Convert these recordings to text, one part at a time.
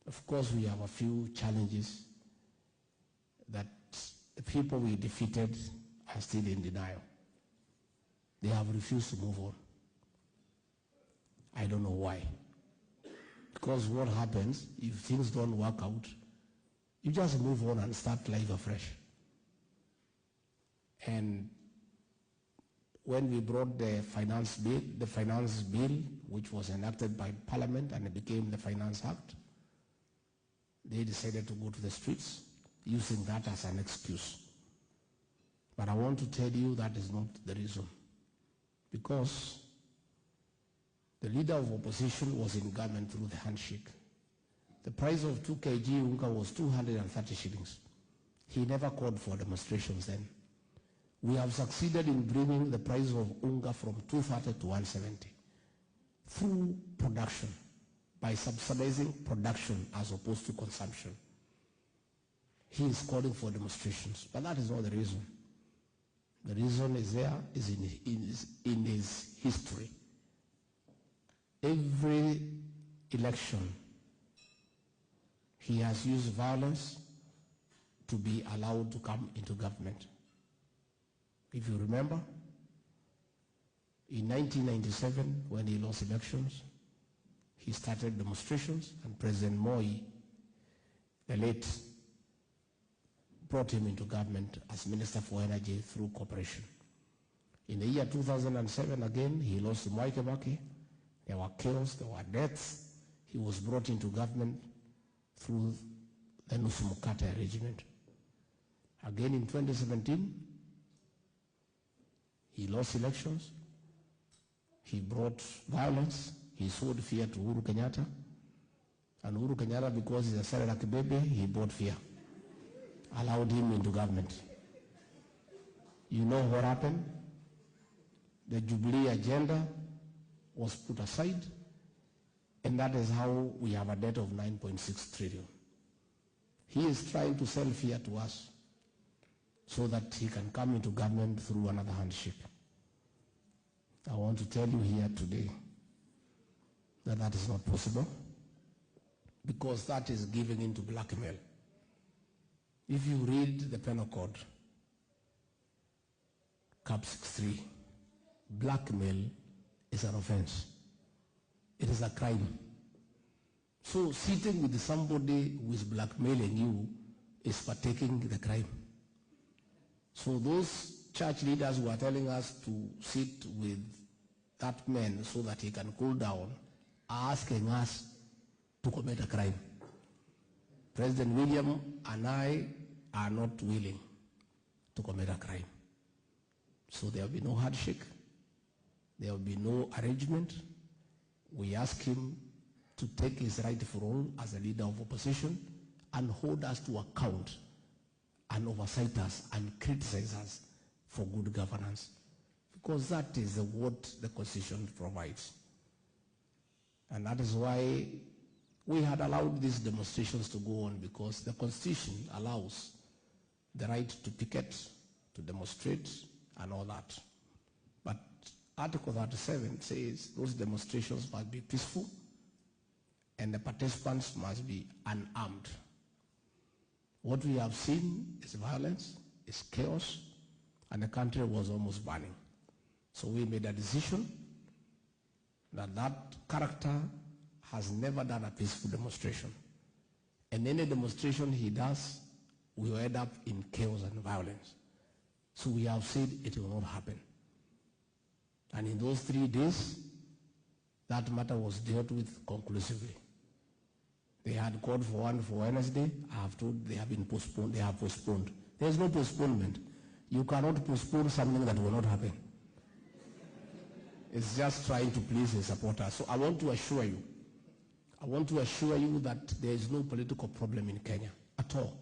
Of course, we have a few challenges that the people we defeated are still in denial. They have refused to move on. I don't know why. Because what happens, if things don't work out, you just move on and start life afresh. And when we brought the finance bill, which was enacted by Parliament and it became the Finance Act, they decided to go to the streets using that as an excuse. But I want to tell you that is not the reason. Because the leader of opposition was in government through the handshake. The price of 2 kg unga was 230 shillings. He never called for demonstrations then. We have succeeded in bringing the price of unga from 230 to 170 through production, by subsidizing production as opposed to consumption. He is calling for demonstrations, but that is not the reason. The reason is in his history. Every election, he has used violence to be allowed to come into government. If you remember, in 1997, when he lost elections, he started demonstrations, and President Moi, the late, brought him into government as Minister for Energy through cooperation. In the year 2007, again, he lost to Mwai Kibaki. There were chaos, there were deaths. He was brought into government through the Nusu Mkate regiment. Again in 2017, he lost elections. He brought violence. He sowed fear to Uhuru Kenyatta. And Uhuru Kenyatta, because he's a Sarah Kibebe, he brought fear. Allowed him into government. You know what happened? The Jubilee agenda was put aside, and that is how we have a debt of 9.6 trillion. He is trying to sell fear to us so that he can come into government through another handshake. I want to tell you here today that that is not possible, because that is giving into blackmail. If you read the penal code, Cap 63, blackmail is an offense. It is a crime. So sitting with somebody who is blackmailing you is partaking the crime. So those church leaders who are telling us to sit with that man so that he can cool down are asking us to commit a crime. President William and I are not willing to commit a crime. So there will be no handshake. There will be no arrangement. We ask him to take his rightful role as a leader of opposition and hold us to account and oversight us and criticize us for good governance. Because that is what the Constitution provides. And that is why we had allowed these demonstrations to go on, because the Constitution allows the right to picket, to demonstrate, and all that. But Article 37 says those demonstrations must be peaceful and the participants must be unarmed. What we have seen is violence, is chaos, and the country was almost burning. So we made a decision that that character has never done a peaceful demonstration. And any demonstration he does will end up in chaos and violence. So we have said it will not happen. And in those 3 days, that matter was dealt with conclusively. They had called for one for Wednesday. I have told they have been postponed. They have postponed. There is no postponement. You cannot postpone something that will not happen. It's just trying to please his supporters. So I want to assure you that there is no political problem in Kenya at all.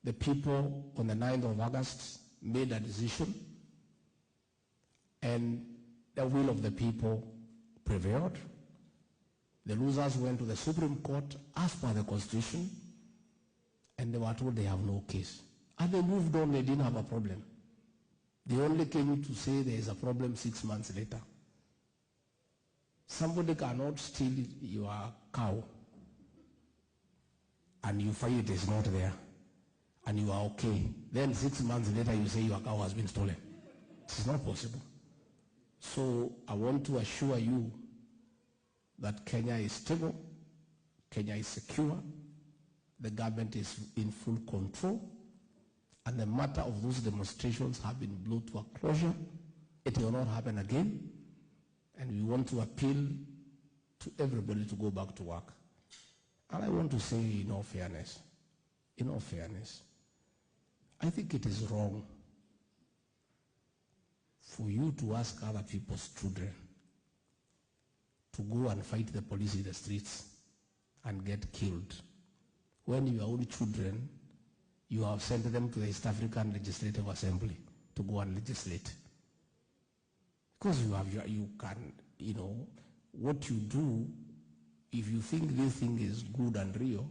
The people on the 9th of August made a decision, and the will of the people prevailed. The losers went to the Supreme Court as per the Constitution, and they were told they have no case. And they moved on, they didn't have a problem. They only came to say there is a problem 6 months later. Somebody cannot steal your cow and you find it is not there, and you are okay, then 6 months later you say your cow has been stolen. It's not possible. So I want to assure you that Kenya is stable, Kenya is secure, the government is in full control, and the matter of those demonstrations have been brought to a closure. It will not happen again, and we want to appeal to everybody to go back to work. And I want to say in all fairness, I think it is wrong for you to ask other people's children to go and fight the police in the streets and get killed, when your own children, you have sent them to the East African Legislative Assembly to go and legislate. Because you can, what you do, if you think this thing is good and real,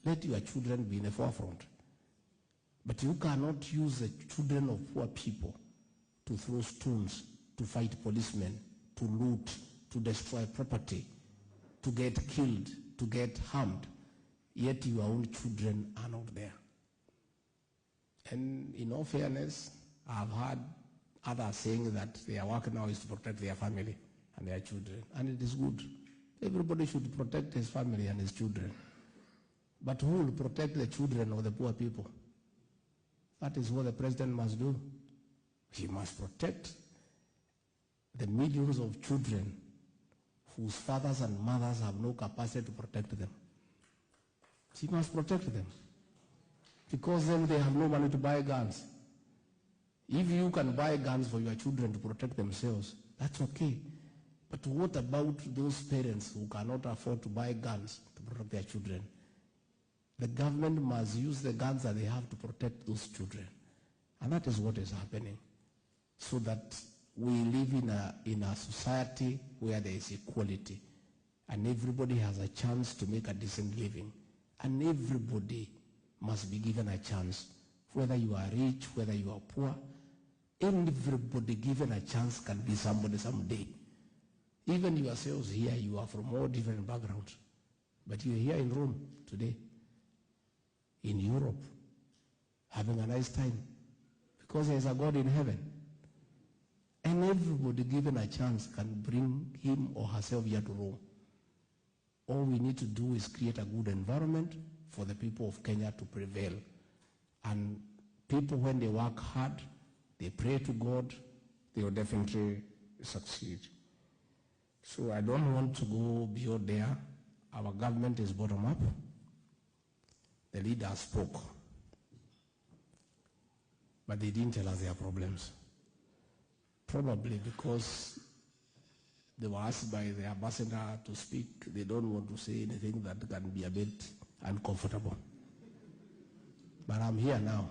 let your children be in the forefront. But you cannot use the children of poor people to throw stones, to fight policemen, to loot, to destroy property, to get killed, to get harmed, yet your own children are not there. And in all fairness, I've heard others saying that their work now is to protect their family and their children, and it is good. Everybody should protect his family and his children. But who will protect the children of the poor people? That is what the president must do. He must protect the millions of children whose fathers and mothers have no capacity to protect them. He must protect them, because then they have no money to buy guns. If you can buy guns for your children to protect themselves, that's okay. But what about those parents who cannot afford to buy guns to protect their children? The government must use the guns that they have to protect those children. And that is what is happening. So that we live in a society where there is equality, and everybody has a chance to make a decent living. And everybody must be given a chance, whether you are rich, whether you are poor. Everybody given a chance can be somebody someday. Even yourselves here, you are from all different backgrounds. But you're here in Rome today, in Europe, having a nice time, because there's a God in heaven. And everybody given a chance can bring him or herself here to Rome. All we need to do is create a good environment for the people of Kenya to prevail. And people, when they work hard, they pray to God, they will definitely succeed. So I don't want to go beyond there. Our government is bottom up. The leader spoke, but they didn't tell us their problems. Probably because they were asked by the ambassador to speak. They don't want to say anything that can be a bit uncomfortable. But I'm here now,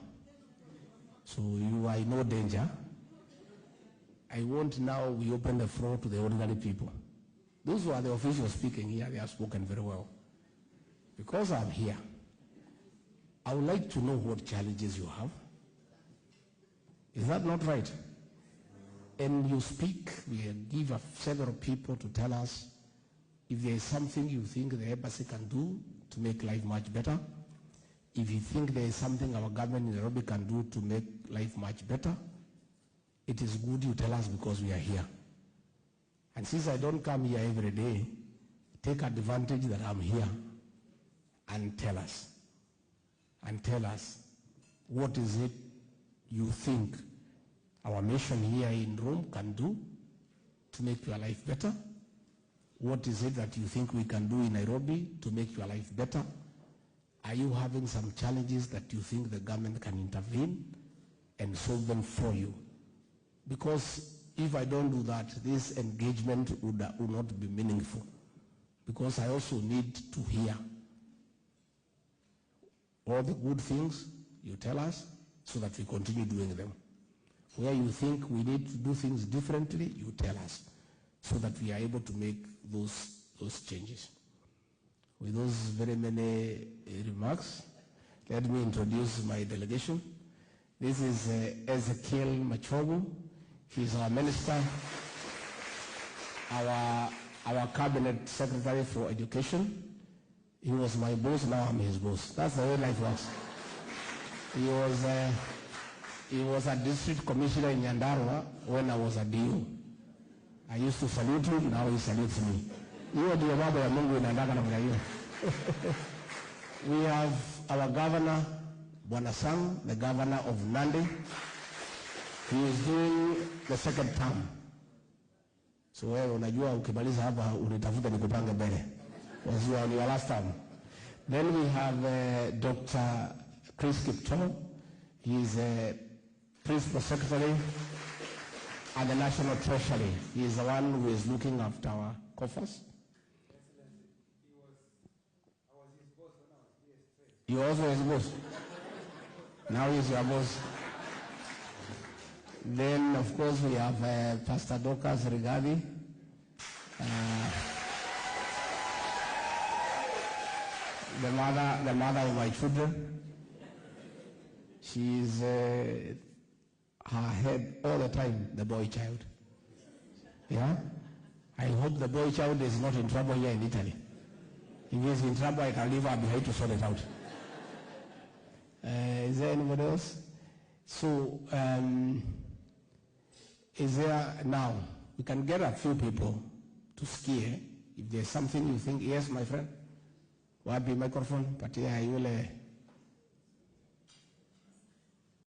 so you are in no danger. I want now we open the floor to the ordinary people. Those who are the officials speaking here, they have spoken very well. Because I'm here, I would like to know what challenges you have. Is that not right? And you speak, we give several people to tell us if there is something you think the embassy can do to make life much better. If you think there is something our government in Nairobi can do to make life much better, it is good you tell us, because we are here. And since I don't come here every day, take advantage that I'm here and tell us. And tell us, what is it you think our mission here in Rome can do to make your life better? What is it that you think we can do in Nairobi to make your life better? Are you having some challenges that you think the government can intervene and solve them for you? Because if I don't do that, this engagement would not be meaningful. Because I also need to hear all the good things you tell us so that we continue doing them. Where you think we need to do things differently, you tell us so that we are able to make those changes. With those very many remarks, let me introduce my delegation. This is Ezekiel Machogu. He's our minister, our cabinet secretary for education. He was my boss, now I'm his boss. That's the way life works. He was a district commissioner in Nyandarua when I was a DO. I used to salute him, now he salutes me. Hiyo ndio mambo ya Mungu inaendana namna hiyo. We have our governor, Bwana Sang, the governor of Nandi. He is doing the second term. So wewe unajua ukimaliza hapa unitafuta nikupange mbele. Was you on your last term? Then we have Dr. Chris Kipto. He is a principal secretary at the National Treasury. He is the one who is looking after our coffers. You also his boss. Now he's your boss. Then, of course, we have Pastor Dorcas Rigadi. The mother of my children. She is her head all the time, the boy child. Yeah? I hope the boy child is not in trouble here in Italy. If he is in trouble, I can leave her behind to sort it out. Is there anybody else? So, is there now, we can get a few people to scare. If there's something you think, yes, my friend, wapi microphone, patia yule